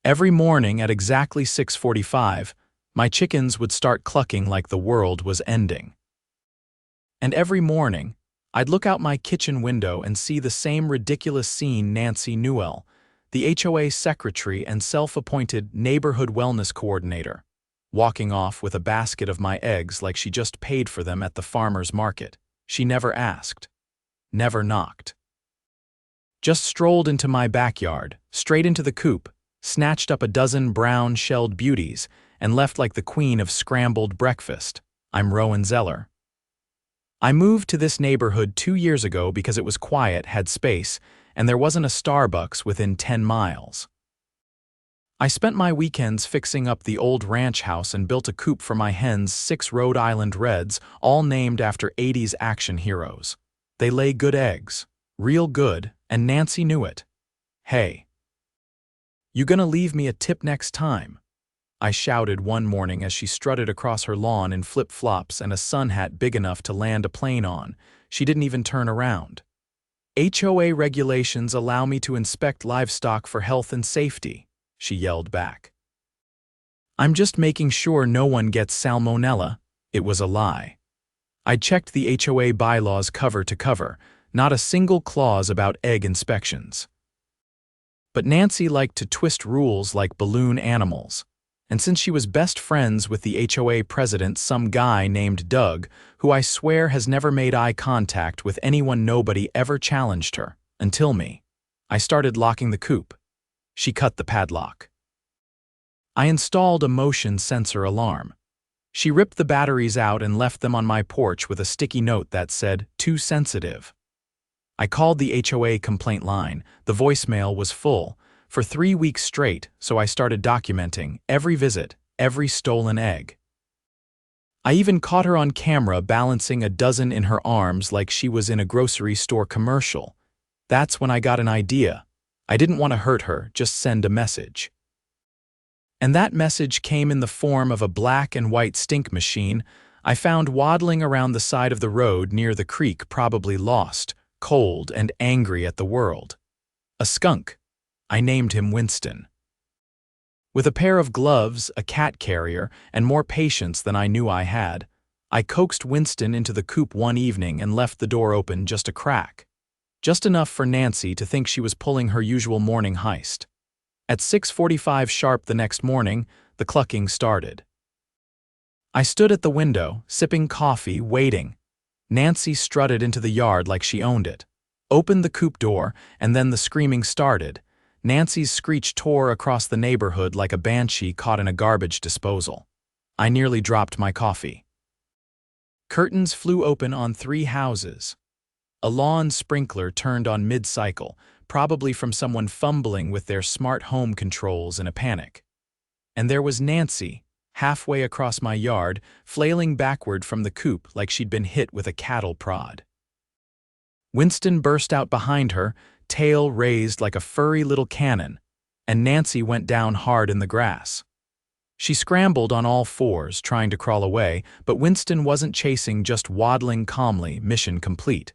Every morning at exactly 6:45, my chickens would start clucking like the world was ending. And every morning, I'd look out my kitchen window and see the same ridiculous scene: Nancy Newell, the HOA secretary and self-appointed neighborhood wellness coordinator, walking off with a basket of my eggs like she just paid for them at the farmer's market. She never asked, never knocked. Just strolled into my backyard, straight into the coop, snatched up a dozen brown-shelled beauties, and left like the queen of scrambled breakfast. I'm Rowan Zeller. I moved to this neighborhood 2 years ago because it was quiet, had space, and there wasn't a Starbucks within 10 miles. I spent my weekends fixing up the old ranch house and built a coop for my hens, 6 Rhode Island Reds, all named after 80s action heroes. They lay good eggs, real good, and Nancy knew it. "Hey, you gonna leave me a tip next time?" I shouted one morning as she strutted across her lawn in flip-flops and a sun hat big enough to land a plane on. She didn't even turn around. "HOA regulations allow me to inspect livestock for health and safety," she yelled back. "I'm just making sure no one gets salmonella." It was a lie. I checked the HOA bylaws cover to cover, not a single clause about egg inspections. But Nancy liked to twist rules like balloon animals. And since she was best friends with the HOA president, some guy named Doug, who I swear has never made eye contact with anyone, nobody ever challenged her, until me. I started locking the coop. She cut the padlock. I installed a motion sensor alarm. She ripped the batteries out and left them on my porch with a sticky note that said, "Too sensitive." I called the HOA complaint line. The voicemail was full for 3 weeks straight, so I started documenting every visit, every stolen egg. I even caught her on camera balancing a dozen in her arms like she was in a grocery store commercial. That's when I got an idea. I didn't want to hurt her, just send a message. And that message came in the form of a black and white stink machine I found waddling around the side of the road near the creek, probably lost, cold and angry at the world. A skunk. I named him Winston. With a pair of gloves, a cat carrier, and more patience than I knew I had, I coaxed Winston into the coop one evening and left the door open just a crack. Just enough for Nancy to think she was pulling her usual morning heist. At 6:45 sharp the next morning, the clucking started. I stood at the window, sipping coffee, waiting. Nancy strutted into the yard like she owned it, opened the coop door, and then the screaming started. Nancy's screech tore across the neighborhood like a banshee caught in a garbage disposal. I nearly dropped my coffee. Curtains flew open on 3 houses. A lawn sprinkler turned on mid-cycle, probably from someone fumbling with their smart home controls in a panic. And there was Nancy, halfway across my yard, flailing backward from the coop like she'd been hit with a cattle prod. Winston burst out behind her, tail raised like a furry little cannon, and Nancy went down hard in the grass. She scrambled on all fours, trying to crawl away, but Winston wasn't chasing, just waddling calmly, mission complete.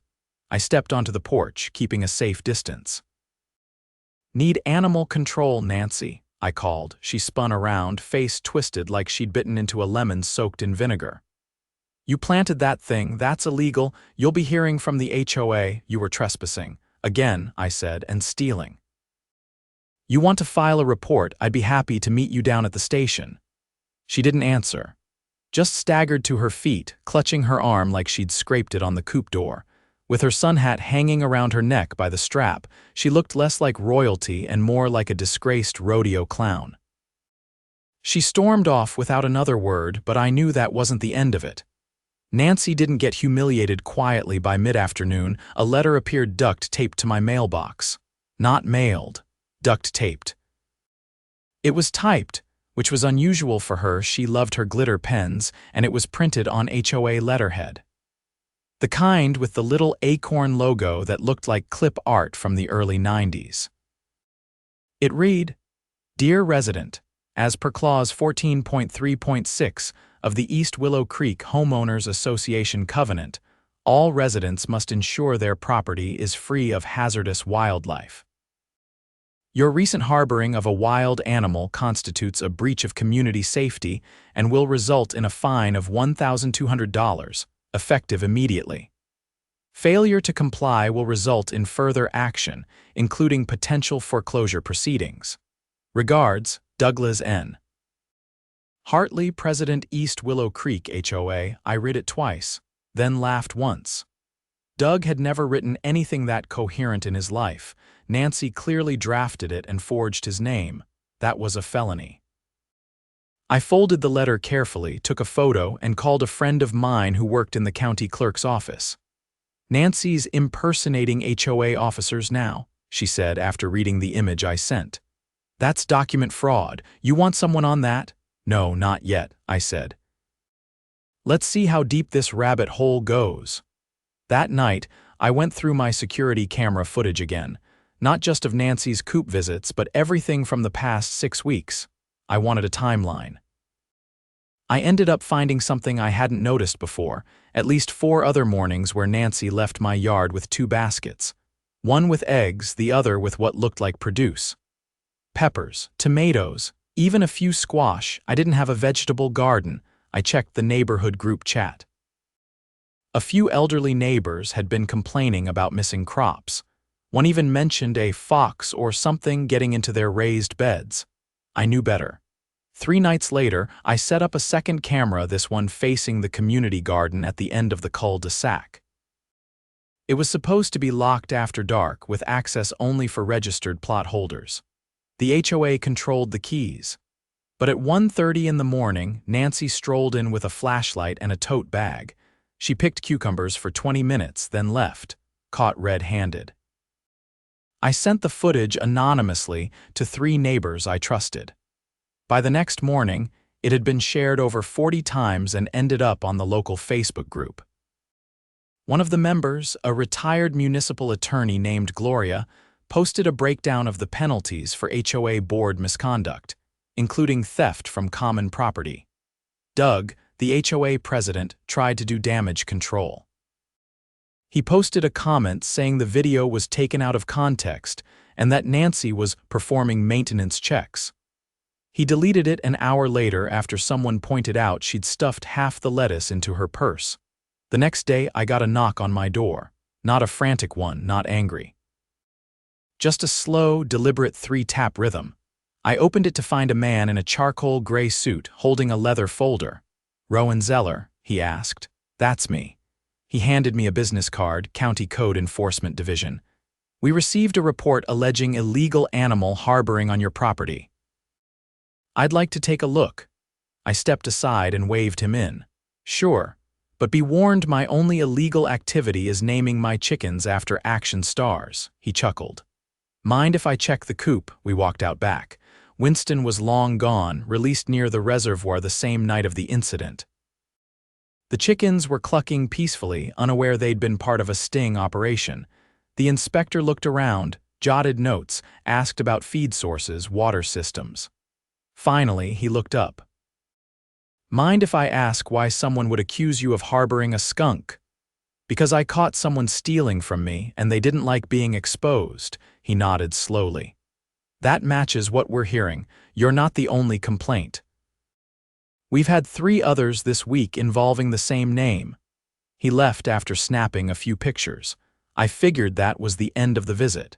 I stepped onto the porch, keeping a safe distance. "Need animal control, Nancy," I called. She spun around, face twisted like she'd bitten into a lemon soaked in vinegar. "You planted that thing, that's illegal. You'll be hearing from the HOA. You were trespassing." "Again," I said, "and stealing." "You want to file a report? I'd be happy to meet you down at the station." She didn't answer, just staggered to her feet, clutching her arm like she'd scraped it on the coop door. With her sun hat hanging around her neck by the strap, she looked less like royalty and more like a disgraced rodeo clown. She stormed off without another word, but I knew that wasn't the end of it. Nancy didn't get humiliated quietly. By mid-afternoon, a letter appeared duct-taped to my mailbox. Not mailed, duct-taped. It was typed, which was unusual for her. She loved her glitter pens, and it was printed on HOA letterhead. The kind with the little acorn logo that looked like clip art from the early 90s. It read, "Dear resident, as per clause 14.3.6 of the East Willow Creek Homeowners Association Covenant, all residents must ensure their property is free of hazardous wildlife. Your recent harboring of a wild animal constitutes a breach of community safety and will result in a fine of $1,200, effective immediately. Failure to comply will result in further action, including potential foreclosure proceedings. Regards, Douglas N. Hartley, President, East Willow Creek HOA. I read it twice, then laughed once. Doug had never written anything that coherent in his life. Nancy clearly drafted it and forged his name. That was a felony. I folded the letter carefully, took a photo, and called a friend of mine who worked in the county clerk's office. "Nancy's impersonating HOA officers now," she said after reading the image I sent. "That's document fraud. You want someone on that?" "No, not yet," I said. "Let's see how deep this rabbit hole goes." That night, I went through my security camera footage again, not just of Nancy's Coop visits, but everything from the past 6 weeks. I wanted a timeline. I ended up finding something I hadn't noticed before, at least 4 other mornings where Nancy left my yard with 2 baskets. One with eggs, the other with what looked like produce. Peppers, tomatoes, even a few squash. I didn't have a vegetable garden. I checked the neighborhood group chat. A few elderly neighbors had been complaining about missing crops. One even mentioned a fox or something getting into their raised beds. I knew better. 3 nights later, I set up a second camera, this one facing the community garden at the end of the cul-de-sac. It was supposed to be locked after dark, with access only for registered plot holders. The HOA controlled the keys. But at 1:30 in the morning, Nancy strolled in with a flashlight and a tote bag. She picked cucumbers for 20 minutes, then left, caught red-handed. I sent the footage anonymously to 3 neighbors I trusted. By the next morning, it had been shared over 40 times and ended up on the local Facebook group. One of the members, a retired municipal attorney named Gloria, posted a breakdown of the penalties for HOA board misconduct, including theft from common property. Doug, the HOA president, tried to do damage control. He posted a comment saying the video was taken out of context and that Nancy was performing maintenance checks. He deleted it an hour later after someone pointed out she'd stuffed half the lettuce into her purse. The next day, I got a knock on my door. Not a frantic one, not angry. Just a slow, deliberate 3-tap rhythm. I opened it to find a man in a charcoal gray suit holding a leather folder. "Rowan Zeller?" he asked. "That's me." He handed me a business card, County Code Enforcement Division. "We received a report alleging illegal animal harboring on your property." "I'd like to take a look." I stepped aside and waved him in. "Sure, but be warned, my only illegal activity is naming my chickens after action stars," he chuckled. "Mind if I check the coop?" We walked out back. Winston was long gone, released near the reservoir the same night of the incident. The chickens were clucking peacefully, unaware they'd been part of a sting operation. The inspector looked around, jotted notes, asked about feed sources, water systems. Finally, he looked up. "Mind if I ask why someone would accuse you of harboring a skunk?" "Because I caught someone stealing from me, and they didn't like being exposed," he nodded slowly. "That matches what we're hearing. You're not the only complaint. We've had 3 others this week involving the same name." He left after snapping a few pictures. I figured that was the end of the visit.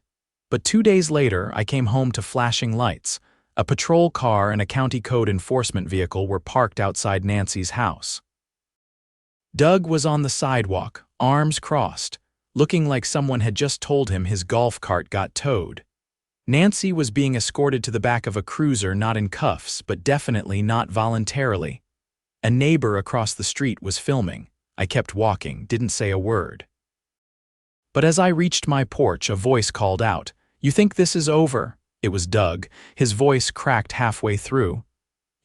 But 2 days later, I came home to flashing lights. A patrol car and a county code enforcement vehicle were parked outside Nancy's house. Doug was on the sidewalk, arms crossed, looking like someone had just told him his golf cart got towed. Nancy was being escorted to the back of a cruiser, not in cuffs, but definitely not voluntarily. A neighbor across the street was filming. I kept walking, didn't say a word. But as I reached my porch, a voice called out, "You think this is over?" It was Doug. His voice cracked halfway through.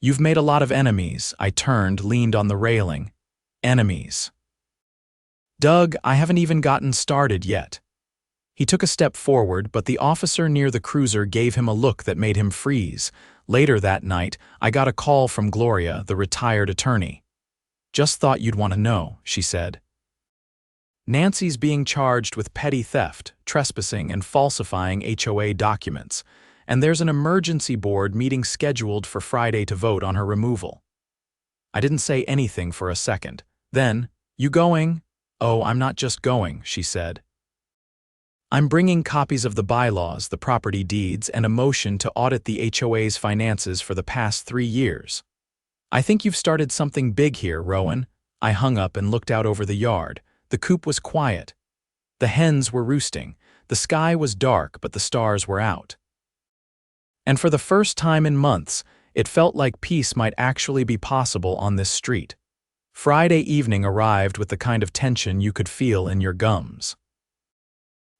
"You've made a lot of enemies." I turned, leaned on the railing. "Enemies." "Doug, I haven't even gotten started yet." He took a step forward, but the officer near the cruiser gave him a look that made him freeze. Later that night, I got a call from Gloria, the retired attorney. "Just thought you'd want to know," she said. "Nancy's being charged with petty theft, trespassing, and falsifying HOA documents. and there's an emergency board meeting scheduled for Friday to vote on her removal. I didn't say anything for a second. Then, "You going?" "Oh, I'm not just going," she said. "I'm bringing copies of the bylaws, the property deeds, and a motion to audit the HOA's finances for the past 3 years. I think you've started something big here, Rowan." I hung up and looked out over the yard. The coop was quiet. The hens were roosting. The sky was dark, but the stars were out. And for the first time in months, it felt like peace might actually be possible on this street. Friday evening arrived with the kind of tension you could feel in your gums.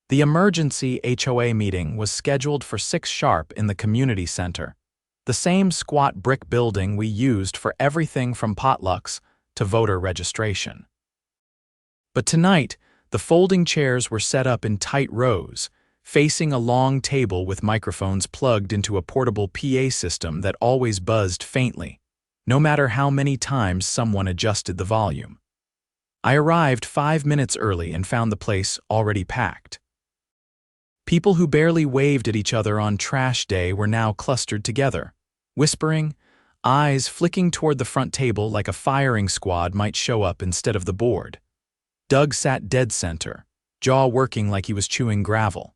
The emergency HOA meeting was scheduled for 6 sharp in the community center, the same squat brick building we used for everything from potlucks to voter registration. But tonight, the folding chairs were set up in tight rows, facing a long table with microphones plugged into a portable PA system that always buzzed faintly, no matter how many times someone adjusted the volume. I arrived 5 minutes early and found the place already packed. People who barely waved at each other on trash day were now clustered together, whispering, eyes flicking toward the front table like a firing squad might show up instead of the board. Doug sat dead center, jaw working like he was chewing gravel.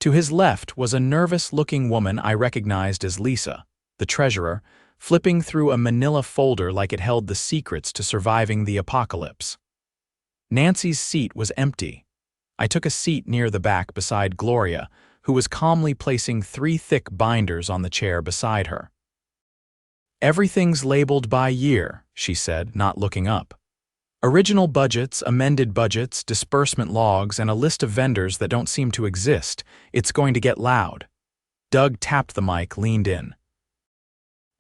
To his left was a nervous-looking woman I recognized as Lisa, the treasurer, flipping through a manila folder like it held the secrets to surviving the apocalypse. Nancy's seat was empty. I took a seat near the back beside Gloria, who was calmly placing 3 thick binders on the chair beside her. "Everything's labeled by year," she said, not looking up. "Original budgets, amended budgets, disbursement logs, and a list of vendors that don't seem to exist. It's going to get loud." Doug tapped the mic, leaned in.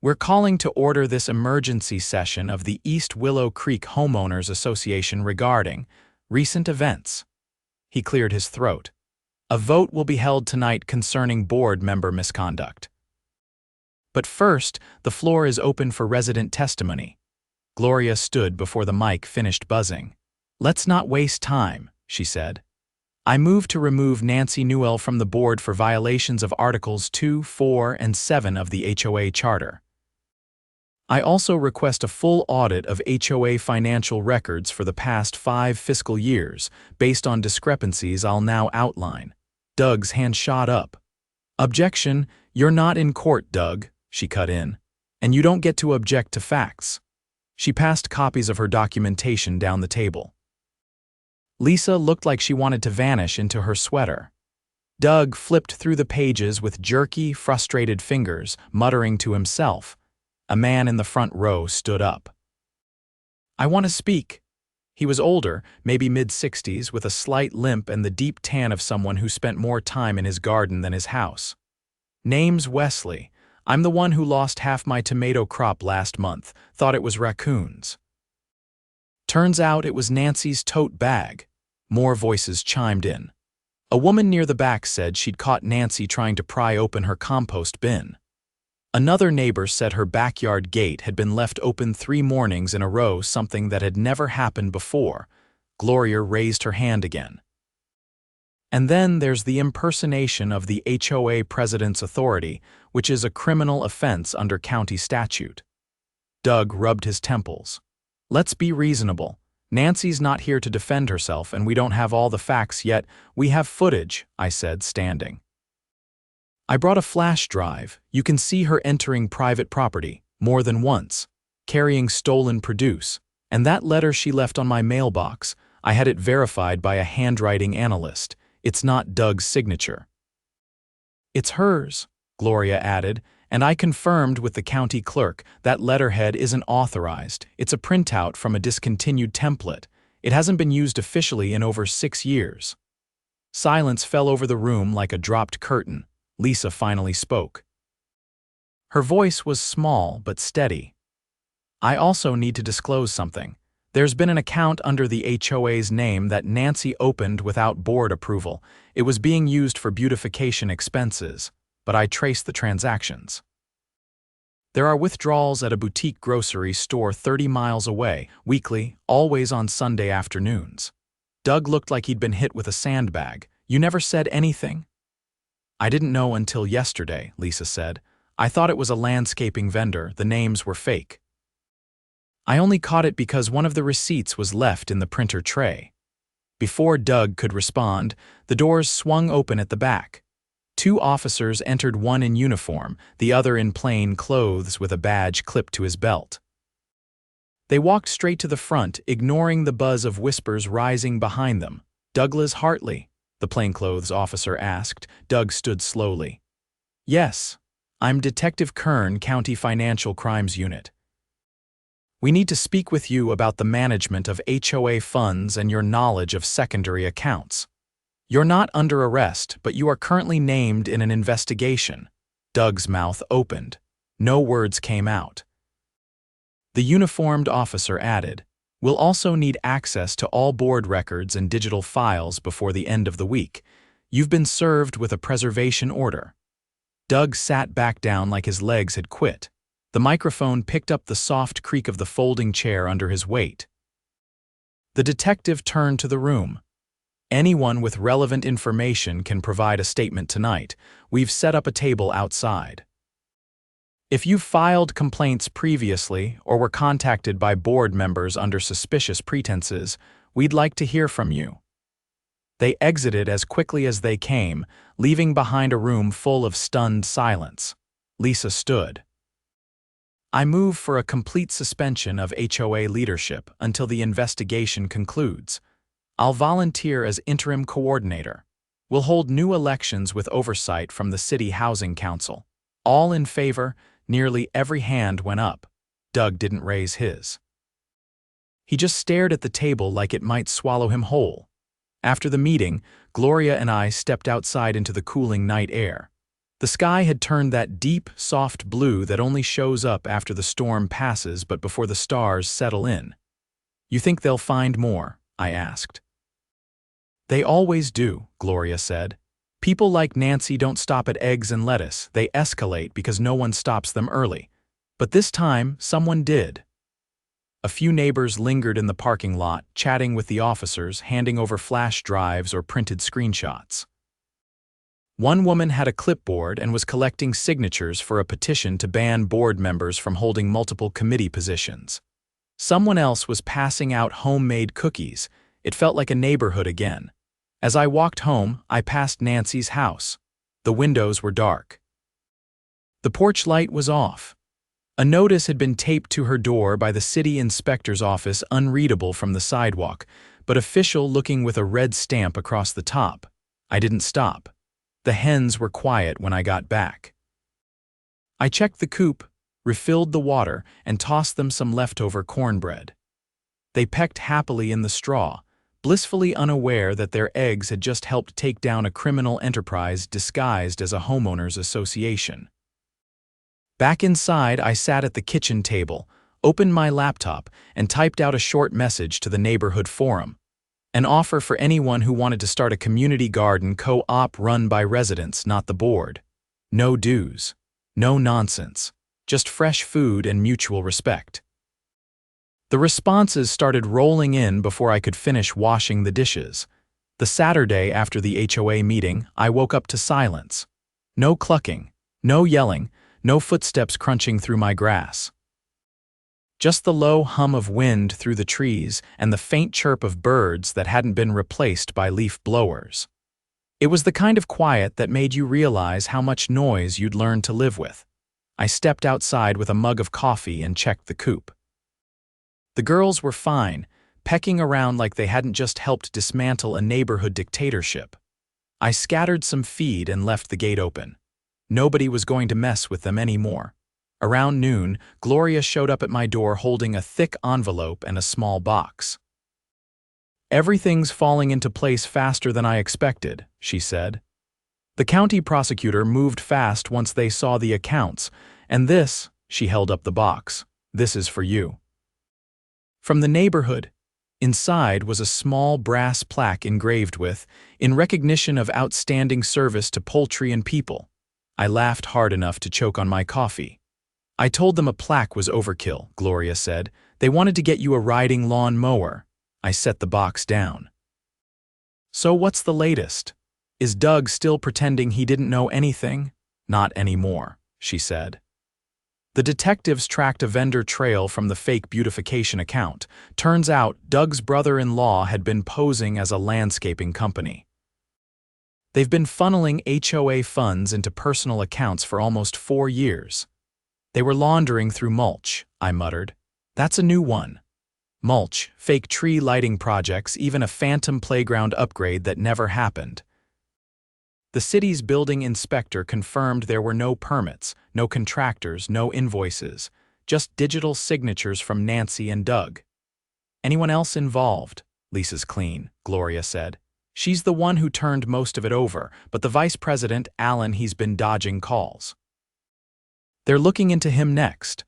"We're calling to order this emergency session of the East Willow Creek Homeowners Association regarding recent events." He cleared his throat. "A vote will be held tonight concerning board member misconduct. But first, the floor is open for resident testimony." Gloria stood before the mic finished buzzing. "Let's not waste time," she said. "I move to remove Nancy Newell from the board for violations of Articles 2, 4, and 7 of the HOA Charter. I also request a full audit of HOA financial records for the past 5 fiscal years, based on discrepancies I'll now outline." Doug's hand shot up. "Objection, you're not in court, Doug," she cut in. "And you don't get to object to facts." She passed copies of her documentation down the table. Lisa looked like she wanted to vanish into her sweater. Doug flipped through the pages with jerky, frustrated fingers, muttering to himself. A man in the front row stood up. "I want to speak." He was older, maybe mid-60s, with a slight limp and the deep tan of someone who spent more time in his garden than his house. "Name's Wesley. I'm the one who lost half my tomato crop last month, thought it was raccoons." Turns out it was Nancy's tote bag. More voices chimed in. A woman near the back said she'd caught Nancy trying to pry open her compost bin. Another neighbor said her backyard gate had been left open 3 mornings in a row, something that had never happened before. Gloria raised her hand again. And then there's the impersonation of the HOA president's authority, which is a criminal offense under county statute. Doug rubbed his temples. "Let's be reasonable. Nancy's not here to defend herself, and we don't have all the facts yet. We have footage," I said, standing. "I brought a flash drive. You can see her entering private property, more than once, carrying stolen produce, and that letter she left on my mailbox, I had it verified by a handwriting analyst. It's not Doug's signature." "It's hers," Gloria added, "and I confirmed with the county clerk that letterhead isn't authorized. It's a printout from a discontinued template. It hasn't been used officially in over 6 years." Silence fell over the room like a dropped curtain. Lisa finally spoke. Her voice was small but steady. "I also need to disclose something. There's been an account under the HOA's name that Nancy opened without board approval. It was being used for beautification expenses, but I traced the transactions. There are withdrawals at a boutique grocery store 30 miles away, weekly, always on Sunday afternoons." Doug looked like he'd been hit with a sandbag. "You never said anything?" I didn't know until yesterday, Lisa said. I thought it was a landscaping vendor. The names were fake. I only caught it because one of the receipts was left in the printer tray. Before Doug could respond, the doors swung open at the back. 2 officers entered, one in uniform, the other in plain clothes with a badge clipped to his belt. They walked straight to the front, ignoring the buzz of whispers rising behind them. "Douglas Hartley?" the plainclothes officer asked. Doug stood slowly. "Yes, I'm Detective Kern, County Financial Crimes Unit. We need to speak with you about the management of HOA funds and your knowledge of secondary accounts. You're not under arrest, but you are currently named in an investigation." Doug's mouth opened. No words came out. The uniformed officer added, "We'll also need access to all board records and digital files before the end of the week. You've been served with a preservation order." Doug sat back down like his legs had quit. The microphone picked up the soft creak of the folding chair under his weight. The detective turned to the room. "Anyone with relevant information can provide a statement tonight. We've set up a table outside. If you've filed complaints previously or were contacted by board members under suspicious pretenses, we'd like to hear from you." They exited as quickly as they came, leaving behind a room full of stunned silence. Lisa stood. "I move for a complete suspension of HOA leadership until the investigation concludes. I'll volunteer as interim coordinator. We'll hold new elections with oversight from the City Housing Council." All in favor, nearly every hand went up. Doug didn't raise his. He just stared at the table like it might swallow him whole. After the meeting, Gloria and I stepped outside into the cooling night air. The sky had turned that deep, soft blue that only shows up after the storm passes but before the stars settle in. "You think they'll find more?" I asked. "They always do," Gloria said. "People like Nancy don't stop at eggs and lettuce. They escalate because no one stops them early. But this time, someone did." A few neighbors lingered in the parking lot, chatting with the officers, handing over flash drives or printed screenshots. One woman had a clipboard and was collecting signatures for a petition to ban board members from holding multiple committee positions. Someone else was passing out homemade cookies. It felt like a neighborhood again. As I walked home, I passed Nancy's house. The windows were dark. The porch light was off. A notice had been taped to her door by the city inspector's office, unreadable from the sidewalk, but official looking with a red stamp across the top. I didn't stop. The hens were quiet when I got back. I checked the coop, refilled the water, and tossed them some leftover cornbread. They pecked happily in the straw, blissfully unaware that their eggs had just helped take down a criminal enterprise disguised as a homeowners association. Back inside, I sat at the kitchen table, opened my laptop, and typed out a short message to the neighborhood forum. An offer for anyone who wanted to start a community garden co-op run by residents, not the board. No dues. No nonsense. Just fresh food and mutual respect. The responses started rolling in before I could finish washing the dishes. The Saturday after the HOA meeting, I woke up to silence. No clucking, no yelling, no footsteps crunching through my grass. Just the low hum of wind through the trees and the faint chirp of birds that hadn't been replaced by leaf blowers. It was the kind of quiet that made you realize how much noise you'd learned to live with. I stepped outside with a mug of coffee and checked the coop. The girls were fine, pecking around like they hadn't just helped dismantle a neighborhood dictatorship. I scattered some feed and left the gate open. Nobody was going to mess with them anymore. Around noon, Gloria showed up at my door holding a thick envelope and a small box. "Everything's falling into place faster than I expected," she said. "The county prosecutor moved fast once they saw the accounts, and this," she held up the box, "this is for you." From the neighborhood. Inside was a small brass plaque engraved with, "In recognition of outstanding service to poultry and people." I laughed hard enough to choke on my coffee. "I told them a plaque was overkill," Gloria said. "They wanted to get you a riding lawn mower." I set the box down. "So what's the latest?" Is Doug still pretending he didn't know anything? Not anymore, she said. The detectives tracked a vendor trail from the fake beautification account. Turns out Doug's brother-in-law had been posing as a landscaping company. They've been funneling HOA funds into personal accounts for almost 4 years. They were laundering through mulch, I muttered. That's a new one. Mulch, fake tree lighting projects, even a phantom playground upgrade that never happened. The city's building inspector confirmed there were no permits, no contractors, no invoices, just digital signatures from Nancy and Doug. Anyone else involved? Lisa's clean, Gloria said. She's the one who turned most of it over, but the vice president, Alan, he's been dodging calls. They're looking into him next.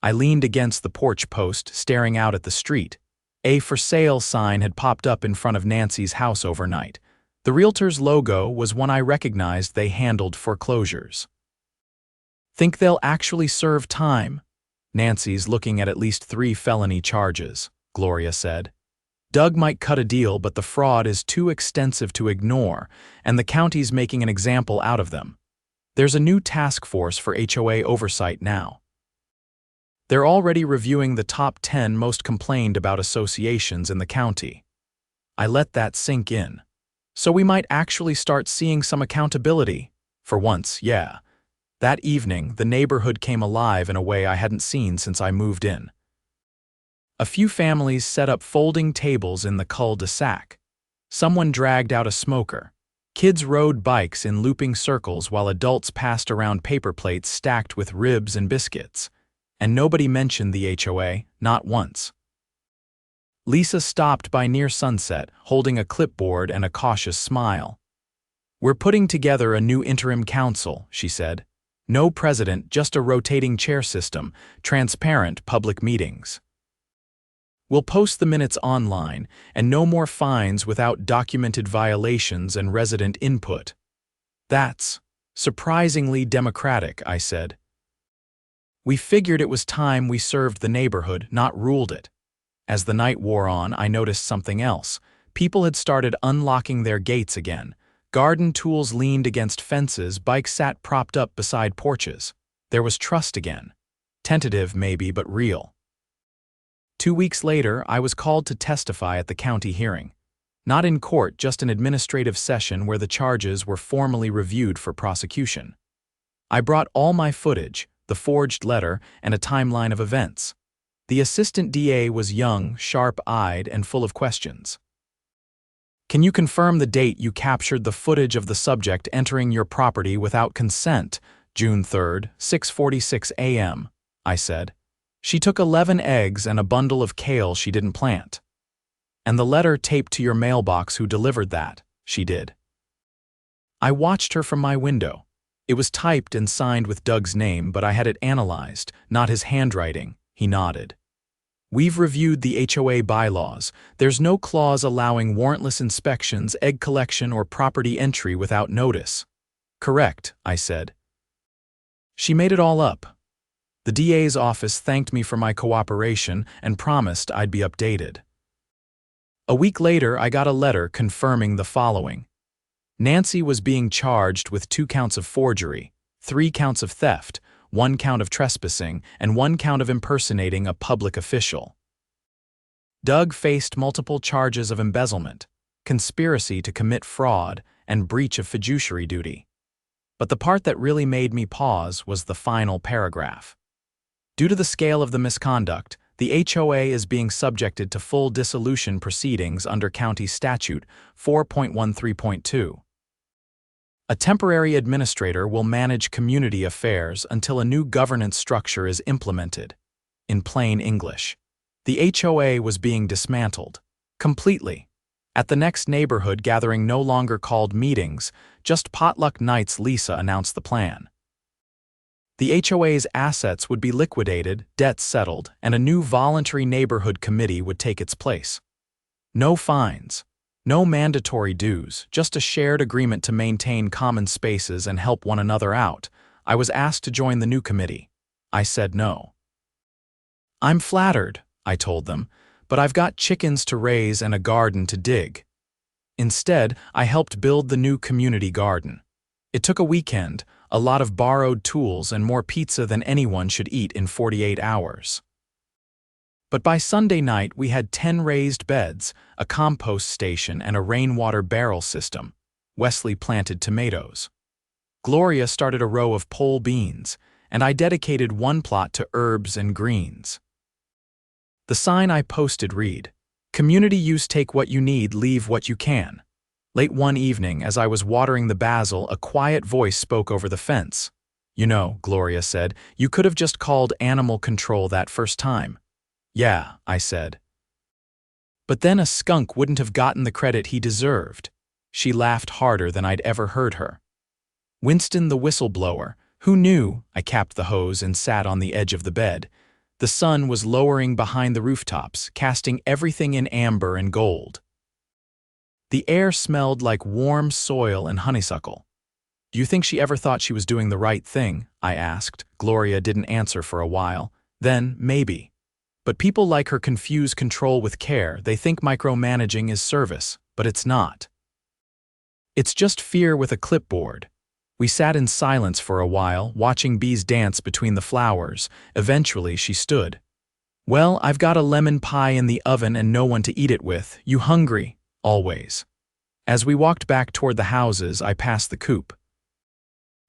I leaned against the porch post, staring out at the street. A for sale sign had popped up in front of Nancy's house overnight. The realtor's logo was one I recognized. They handled foreclosures. Think they'll actually serve time? Nancy's looking at least 3 felony charges, Gloria said. Doug might cut a deal, but the fraud is too extensive to ignore, and the county's making an example out of them. There's a new task force for HOA oversight now. They're already reviewing the top 10 most complained about associations in the county. I let that sink in. So we might actually start seeing some accountability. For once, yeah. That evening, the neighborhood came alive in a way I hadn't seen since I moved in. A few families set up folding tables in the cul-de-sac. Someone dragged out a smoker. Kids rode bikes in looping circles while adults passed around paper plates stacked with ribs and biscuits. And nobody mentioned the HOA, not once. Lisa stopped by near sunset, holding a clipboard and a cautious smile. We're putting together a new interim council, she said. No president, just a rotating chair system, transparent public meetings. We'll post the minutes online, and no more fines without documented violations and resident input. That's surprisingly democratic, I said. We figured it was time we served the neighborhood, not ruled it. As the night wore on, I noticed something else. People had started unlocking their gates again. Garden tools leaned against fences, bikes sat propped up beside porches. There was trust again. Tentative maybe, but real. 2 weeks later, I was called to testify at the county hearing. Not in court, just an administrative session where the charges were formally reviewed for prosecution. I brought all my footage, the forged letter, and a timeline of events. The assistant DA was young, sharp-eyed, and full of questions. Can you confirm the date you captured the footage of the subject entering your property without consent? June 3rd, 6:46 a.m., I said. She took 11 eggs and a bundle of kale she didn't plant. And the letter taped to your mailbox. Who delivered that? She did. I watched her from my window. It was typed and signed with Doug's name, but I had it analyzed, not his handwriting. He nodded. We've reviewed the HOA bylaws. There's no clause allowing warrantless inspections, egg collection, or property entry without notice. Correct, I said. She made it all up. The DA's office thanked me for my cooperation and promised I'd be updated. A week later, I got a letter confirming the following. Nancy was being charged with 2 counts of forgery, 3 counts of theft, 1 count of trespassing, and 1 count of impersonating a public official. Doug faced multiple charges of embezzlement, conspiracy to commit fraud, and breach of fiduciary duty. But the part that really made me pause was the final paragraph. Due to the scale of the misconduct, the HOA is being subjected to full dissolution proceedings under County Statute 4.13.2. A temporary administrator will manage community affairs until a new governance structure is implemented. In plain English, the HOA was being dismantled. Completely. At the next neighborhood gathering no longer called meetings, just potluck nights. Lisa announced the plan. The HOA's assets would be liquidated, debts settled, and a new voluntary neighborhood committee would take its place. No fines. No mandatory dues, just a shared agreement to maintain common spaces and help one another out. I was asked to join the new committee. I said no. I'm flattered, I told them, but I've got chickens to raise and a garden to dig. Instead, I helped build the new community garden. It took a weekend, a lot of borrowed tools, and more pizza than anyone should eat in 48 hours. But by Sunday night, we had 10 raised beds, a compost station, and a rainwater barrel system. Wesley planted tomatoes. Gloria started a row of pole beans, and I dedicated one plot to herbs and greens. The sign I posted read, "Community use, take what you need, leave what you can." Late one evening, as I was watering the basil, a quiet voice spoke over the fence. "You know," Gloria said, "you could have just called animal control that first time." "Yeah," I said. "But then a skunk wouldn't have gotten the credit he deserved." She laughed harder than I'd ever heard her. Winston the whistleblower. Who knew? I capped the hose and sat on the edge of the bed. The sun was lowering behind the rooftops, casting everything in amber and gold. The air smelled like warm soil and honeysuckle. "Do you think she ever thought she was doing the right thing?" I asked. Gloria didn't answer for a while. "Then, maybe. But people like her confuse control with care. They think micromanaging is service, but it's not. It's just fear with a clipboard." We sat in silence for a while, watching bees dance between the flowers. Eventually, she stood. "Well, I've got a lemon pie in the oven and no one to eat it with. You hungry?" "Always." As we walked back toward the houses, I passed the coop.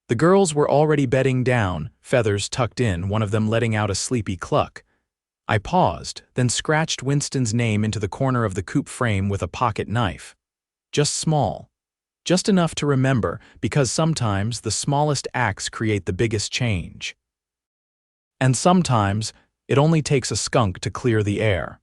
The girls were already bedding down, feathers tucked in, one of them letting out a sleepy cluck. I paused, then scratched Winston's name into the corner of the coop frame with a pocket knife. Just small. Just enough to remember, because sometimes the smallest acts create the biggest change. And sometimes, it only takes a skunk to clear the air.